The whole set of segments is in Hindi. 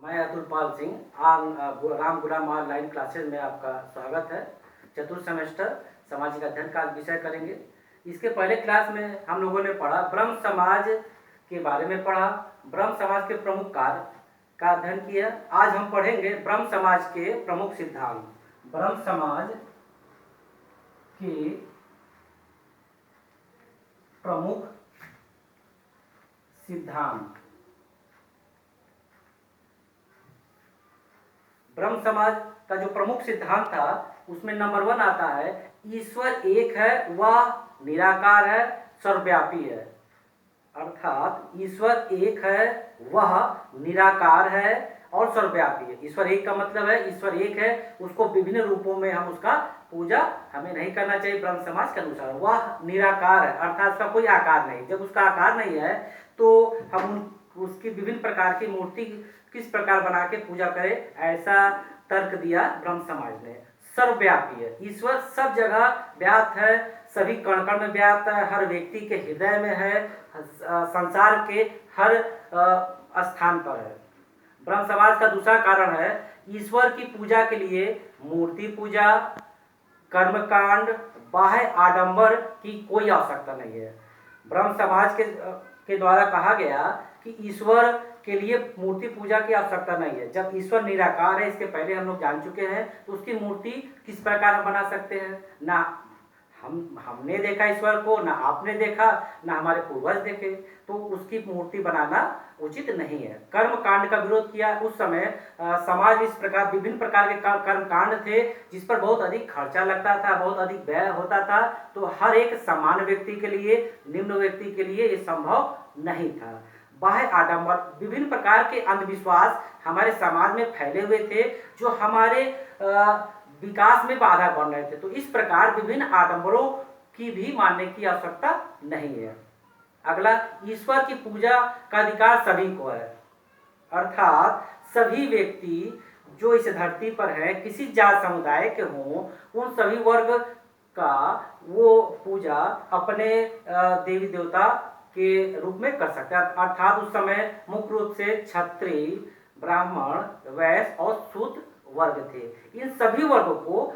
मैं अतुल पाल सिंह राम गुलाम ऑनलाइन क्लासेज में आपका स्वागत है। चतुर्थ सेमेस्टर सामाजिक अध्ययन का विषय करेंगे। इसके पहले क्लास में हम लोगों ने पढ़ा ब्रह्म समाज के बारे में पढ़ा, ब्रह्म समाज के प्रमुख कार्य का अध्ययन किया। आज हम पढ़ेंगे ब्रह्म समाज के प्रमुख सिद्धांत। ब्रह्म समाज के प्रमुख सिद्धांत। ब्रह्म समाज का जो प्रमुख सिद्धांत था उसमें नंबर 1 आता है, ईश्वर एक है, वह निराकार है, सर्वव्यापी है। अर्थात ईश्वर एक है, वह निराकार है और सर्वव्यापी है। ईश्वर एक का मतलब है ईश्वर एक है, उसको विभिन्न रूपों में हम उसका पूजा हमें नहीं करना चाहिए। ब्रह्म समाज के अनुसार वह निराकार है, अर्थात उसका कोई आकार नहीं। जब उसका आकार नहीं है तो हम उसकी विभिन्न प्रकार की मूर्ति किस प्रकार बना के पूजा करें, ऐसा तर्क दिया ब्रह्म समाज ने। सर्वव्यापी है, ईश्वर सब जगह व्याप्त है, सभी कण कण में व्याप्त है, हर व्यक्ति के हृदय में है, संसार के हर स्थान पर है। ब्रह्म समाज का दूसरा कारण है, ईश्वर की पूजा के लिए मूर्ति पूजा, कर्मकांड, बाह्य आडंबर की कोई आवश्यकता नहीं है। ब्रह्म समाज के द्वारा कहा गया कि ईश्वर के लिए मूर्ति पूजा की आवश्यकता नहीं है। जब ईश्वर निराकार है, इसके पहले हम लोग जान चुके हैं, तो उसकी मूर्ति किस प्रकार हम बना सकते हैं? ना हमने देखा ईश्वर को, ना आपने देखा, ना हमारे पूर्वज देखे, तो उसकी मूर्ति बनाना उचित नहीं है। कर्म कांड का विरोध किया। उस समय समाज इस प्रकार विभिन्न प्रकार के कर्म कांड थे जिस पर बहुत अधिक खर्चा लगता था, बहुत अधिक व्यय होता था। तो हर एक सामान्य व्यक्ति के लिए, निम्न व्यक्ति के लिए ये संभव नहीं था। बाह्य आडंबर, विभिन्न प्रकार के अंधविश्वास हमारे समाज में फैले हुए थे जो हमारे विकास में बाधा बन रहे थे। तो इस प्रकार विभिन्न आडंबरों की भी मानने की आवश्यकता नहीं है। अगला, ईश्वर की पूजा का अधिकार सभी को है, अर्थात सभी व्यक्ति जो इस धरती पर है, किसी जात समुदाय के हों, उन सभी वर्ग का वो पूजा अपने देवी देवता के रूप में कर सकते हैं। अर्थात उस समय मुख्य रूप से क्षत्रिय, ब्राह्मण, वैश्य और शूद्र वर्ग थे। इन सभी वर्गों को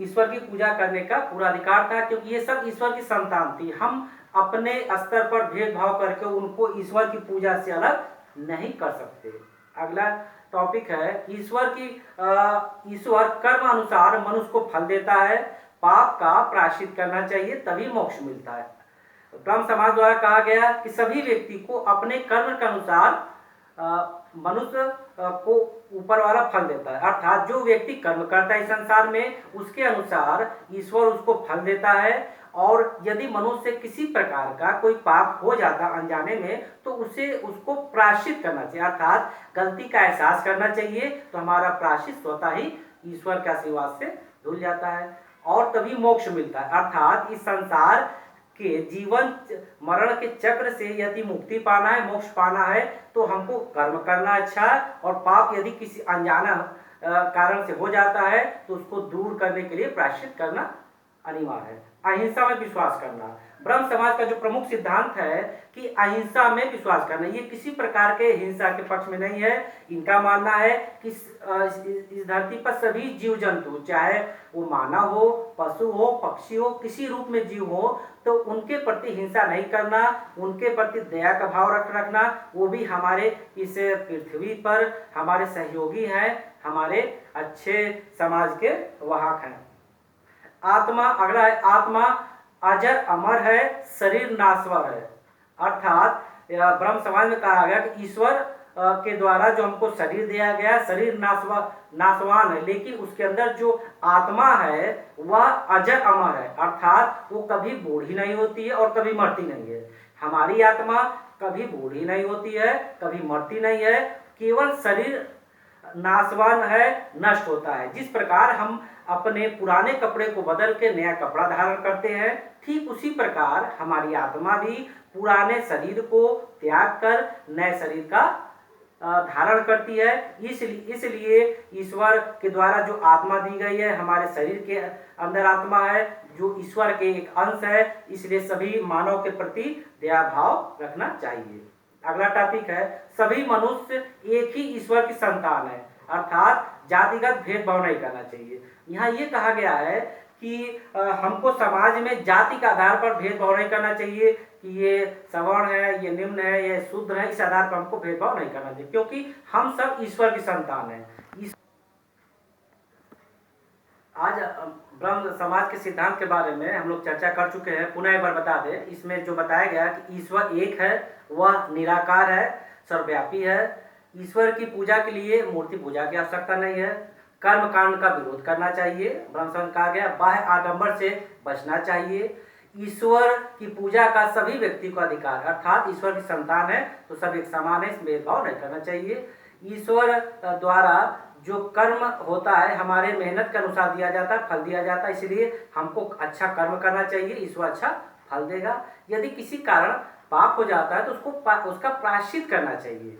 ईश्वर की पूजा करने का पूरा अधिकार था, क्योंकि ये सब ईश्वर की संतान थी। हम अपने स्तर पर भेदभाव करके उनको ईश्वर की पूजा से अलग नहीं कर सकते। अगला टॉपिक है, ईश्वर कर्म अनुसार मनुष्य को फल देता है, पाप का प्रायश्चित करना चाहिए तभी मोक्ष मिलता है। ब्रह्म समाज द्वारा कहा गया कि सभी व्यक्ति को अपने कर्म के अनुसार मनुष्य को ऊपर वाला फल देता है। अर्थात जो व्यक्ति कर्म करता है इस संसार में, उसके अनुसार ईश्वर उसको फल देता है। और यदि मनुष्य किसी प्रकार का कोई पाप हो जाता अनजाने में, तो उसको प्रायश्चित करना चाहिए, अर्थात गलती का एहसास करना चाहिए। तो हमारा प्रायश्चित स्वतः ही ईश्वर के आशीर्वाद से धुल जाता है और तभी मोक्ष मिलता है। अर्थात इस संसार के जीवन मरण के चक्र से यदि मुक्ति पाना है, मोक्ष पाना है, तो हमको कर्म करना अच्छा है। और पाप यदि किसी अनजाना कारण से हो जाता है तो उसको दूर करने के लिए प्रायश्चित करना अनिवार्य है। अहिंसा में विश्वास करना, ब्रह्म समाज का जो प्रमुख सिद्धांत है कि अहिंसा में विश्वास करना, ये किसी प्रकार के हिंसा के पक्ष में नहीं है। इनका मानना है कि इस धरती पर सभी जीव जंतु, चाहे वो मानव हो, पशु हो, पक्षी हो, किसी रूप में जीव हो, तो उनके प्रति हिंसा नहीं करना, उनके प्रति दया का भाव रखना। वो भी हमारे इस पृथ्वी पर हमारे सहयोगी हैं, हमारे अच्छे समाज के वाहक हैं। आत्मा, अगला है, आत्मा अजर अमर है, शरीर नाशवर है। अर्थात ब्रह्म समाज में कहा गया कि ईश्वर के द्वारा जो हमको शरीर दिया गया, शरीर नाशवान है, लेकिन उसके अंदर जो आत्मा है वह अजर अमर है। अर्थात वो कभी बूढ़ी नहीं होती है और कभी मरती नहीं है। हमारी आत्मा कभी बूढ़ी नहीं होती है, कभी मरती नहीं है, केवल शरीर नाशवान है, नष्ट होता है। जिस प्रकार हम अपने पुराने कपड़े को बदल के नया कपड़ा धारण करते हैं, ठीक उसी प्रकार हमारी आत्मा भी पुराने शरीर को त्याग कर नए शरीर का धारण करती है। इसलिए ईश्वर के द्वारा जो आत्मा दी गई है, हमारे शरीर के अंदर आत्मा है जो ईश्वर के एक अंश है, इसलिए सभी मानव के प्रति दया भाव रखना चाहिए। अगला टॉपिक है सभी मनुष्य एक ही ईश्वर की संतान है, अर्थात जातिगत भेदभाव नहीं करना चाहिए। यहाँ ये कहा गया है कि हमको समाज में जाति के आधार पर भेदभाव नहीं करना चाहिए कि ये सवर्ण है, ये निम्न है, ये शूद्र है, इस आधार पर हमको भेदभाव नहीं करना चाहिए, क्योंकि हम सब ईश्वर की संतान हैं। आज ब्रह्म समाज के सिद्धांत के बारे में हम लोग चर्चा कर चुके हैं, पुनः एक बार बता दें। इसमें जो बताया गया कि ईश्वर एक है, वह निराकार है, सर्वव्यापी है। ईश्वर की पूजा के लिए मूर्ति पूजा की आवश्यकता नहीं है। कर्म कांड का विरोध करना चाहिए। ब्रह्म समाज कहा गया बाह्य आडंबर से बचना चाहिए। ईश्वर की पूजा का सभी व्यक्ति को अधिकार, अर्थात ईश्वर की संतान है तो सब एक समान है, इसमें भेदभाव नहीं करना चाहिए। ईश्वर द्वारा जो कर्म होता है हमारे मेहनत के अनुसार दिया जाता है, फल दिया जाता है, इसलिए हमको अच्छा कर्म करना चाहिए, ईश्वर अच्छा फल देगा। यदि किसी कारण पाप हो जाता है तो उसका प्रायश्चित करना चाहिए।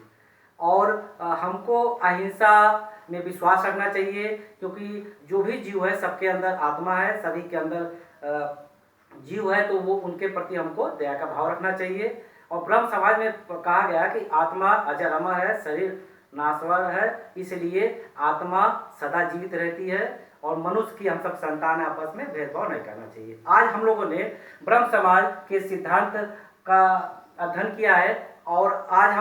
और हमको अहिंसा में विश्वास रखना चाहिए, क्योंकि जो भी जीव है सबके अंदर आत्मा है, सभी के अंदर जीव है, तो वो उनके प्रति हमको दया का भाव रखना चाहिए। और ब्रह्म समाज में कहा गया कि आत्मा अजर अमर है, शरीर नाशवर है, इसलिए आत्मा सदा जीवित रहती है और मनुष्य की हम सब संतान आपस में भेदभाव नहीं करना चाहिए। आज हम लोगों ने ब्रह्म समाज के सिद्धांत का अध्ययन किया है और आज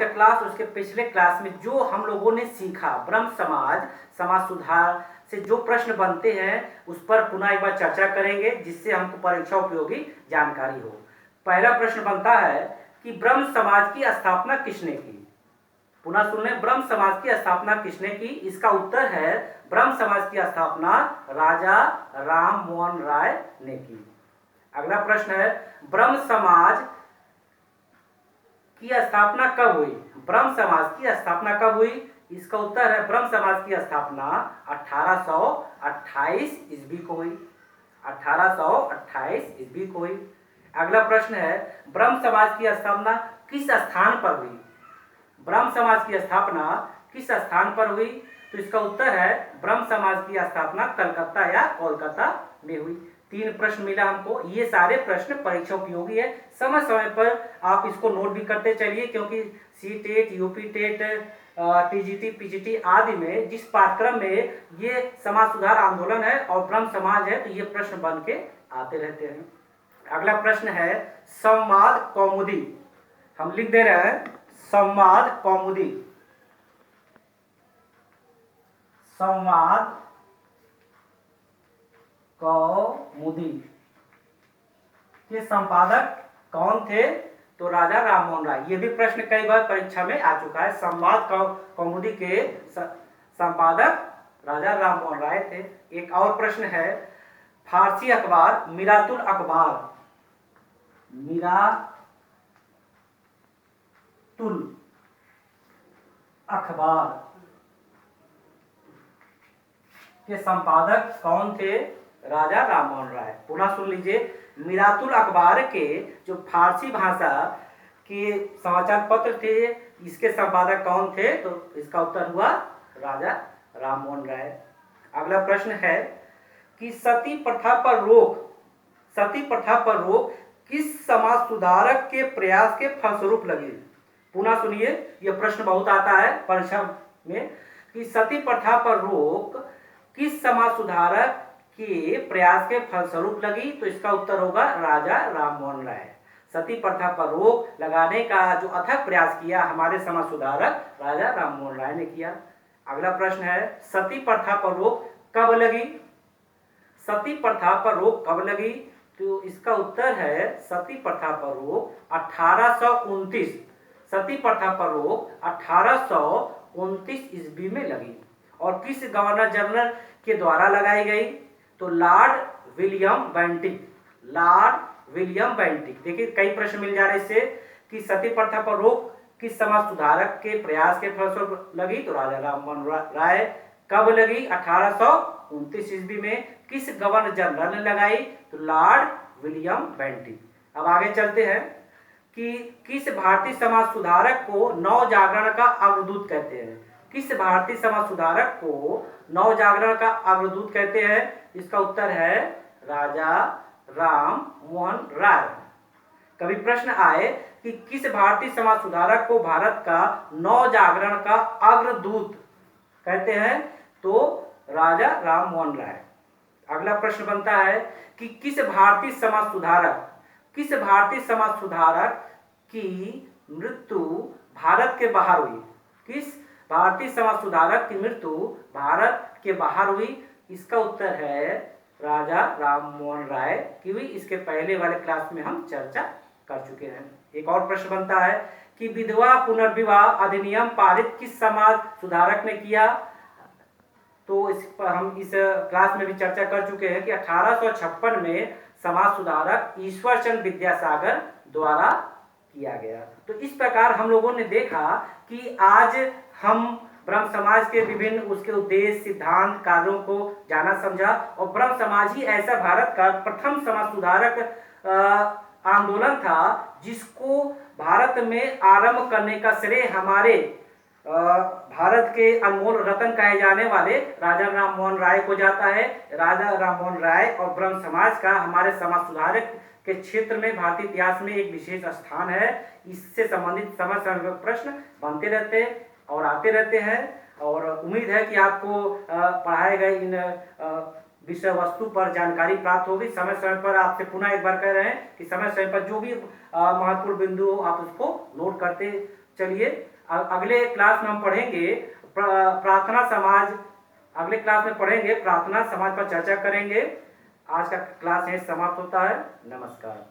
का क्लास उसके पिछले क्लास में जो हम लोगों ने सीखा ब्रह्म समाज सुधार से जो प्रश्न बनते हैं उस पर पुनः एक बार चर्चा करेंगे, जिससे हमको परीक्षा उपयोगी जानकारी हो। पहला प्रश्न बनता है कि ब्रह्म समाज की स्थापना किसने की। पुनः सुन लें, ब्रह्म समाज की स्थापना किसने की। इसका उत्तर है ब्रह्म समाज की स्थापना राजा राम मोहन राय ने की। अगला प्रश्न है ब्रह्म समाज की स्थापना कब हुई। ब्रह्म समाज की स्थापना कब हुई। इसका उत्तर है ब्रह्म समाज की स्थापना 1828 ईस्वी को हुई। 1828 ईस्वी को हुई। अगला प्रश्न है ब्रह्म समाज की स्थापना किस स्थान पर हुई। ब्रह्म समाज की स्थापना किस स्थान पर हुई। तो इसका उत्तर है ब्रह्म समाज की स्थापना कलकत्ता या कोलकाता में हुई। 3 प्रश्न मिला हमको। ये सारे प्रश्न परीक्षा उपयोगी है, समय समय पर आप इसको नोट भी करते चलिए, क्योंकि C TET, UP TET, TGT, PGT आदि में जिस पाठ्यक्रम में ये समाज सुधार आंदोलन है और ब्रह्म समाज है तो ये प्रश्न बन के आते रहते हैं। अगला प्रश्न है संवाद कौमुदी। हम लिख दे रहे हैं संवाद कौमुदी। संवाद कौमुदी के संपादक कौन थे। तो राजा राम मोहन राय। ये भी प्रश्न कई बार परीक्षा में आ चुका है। संवाद कौमुदी के संपादक राजा राम मोहन राय थे। एक और प्रश्न है फारसी अखबार मिरातुल अखबार, मिरातुल अखबार के संपादक कौन थे। राजा राम मोहन राय। पुनः सुन लीजिए, मिरातुल अखबार के जो फारसी भाषा के समाचार पत्र थे, इसके संपादक कौन थे। तो इसका उत्तर हुआ राजा राम मोहन राय। अगला प्रश्न है कि सती प्रथा पर रोक किस समाज सुधारक के प्रयास के फलस्वरूप लगी। पुनः सुनिए, यह प्रश्न बहुत आता है परीक्षा में कि सती प्रथा पर रोक किस समाज सुधारक के प्रयास के फलस्वरूप लगी। तो इसका उत्तर होगा राजा राम मोहन राय। सती प्रथा पर रोक लगाने का जो अथक प्रयास किया हमारे समाज सुधारक राजा राम मोहन राय ने किया। अगला प्रश्न है सती प्रथा पर रोक कब लगी। सती प्रथा पर रोक कब लगी। तो इसका उत्तर है सती प्रथा पर रोक 1829। सती प्रथा पर रोक 1829 ईस्वी में लगी। और किस गवर्नर जनरल के द्वारा लगाई गई। तो Lord William Bentinck. Lord William Bentinck. देखिए कई प्रश्न मिल जा रहे इससे कि सती प्रथा पर रोक किस समाज सुधारक के प्रयास के फलस्वरूप लगी। तो राजा राम मोहन राय। कब लगी। 1829 ईस्वी में। किस गवर्नर जनरल ने लगाई। तो लॉर्ड विलियम बेंटिक। अब आगे चलते हैं कि किस भारतीय समाज सुधारक को नव जागरण का अग्रदूत कहते हैं। किस भारतीय समाज सुधारक को नव जागरण का अग्रदूत कहते हैं। इसका उत्तर है राजा राम मोहन राय। कभी प्रश्न आए कि किस भारतीय समाज सुधारक को भारत का नव जागरण का अग्रदूत कहते हैं, तो राजा राम मोहन राय। अगला प्रश्न बनता है कि किस भारतीय समाज सुधारक की मृत्यु भारत के बाहर हुई? किस भारतीय समाज सुधारक की मृत्यु भारत के बाहर हुई? इसका उत्तर है राजा राम मोहन राय की हुई। इसके पहले वाले क्लास में हम चर्चा कर चुके हैं। एक और प्रश्न बनता है कि विधवा पुनर्विवाह अधिनियम पारित किस समाज सुधारक ने किया? तो इस पर हम इस क्लास में भी चर्चा कर चुके हैं कि 1856 में समाज सुधारक ईश्वरचंद्र विद्यासागर द्वारा किया गया। तो इस प्रकार हम लोगों ने देखा कि आज हम ब्रह्म समाज के विभिन्न उसके उद्देश्य, सिद्धांत, कार्यों को जाना समझा, और ब्रह्म समाज ही ऐसा भारत का प्रथम समाज सुधारक आंदोलन था जिसको भारत में आरंभ करने का श्रेय हमारे भारत के अनमोल रत्न कहे जाने वाले राजा राम मोहन राय को जाता है। राजा राम मोहन राय और ब्रह्म समाज का हमारे समाज सुधारक के क्षेत्र में भारतीय इतिहास में एक विशेष स्थान है। इससे संबंधित समय समय पर प्रश्न बनते रहते और आते रहते हैं, और उम्मीद है कि आपको पढ़ाए गए इन विषय वस्तु पर जानकारी प्राप्त होगी। समय समय पर आपसे पुनः एक बार कह रहे हैं कि समय समय पर जो भी महत्वपूर्ण बिंदु हो आप उसको नोट करते चलिए। अगले क्लास में हम पढ़ेंगे प्रार्थना समाज। अगले क्लास में पढ़ेंगे प्रार्थना समाज पर चर्चा करेंगे। आज का क्लास यहीं समाप्त होता है। नमस्कार।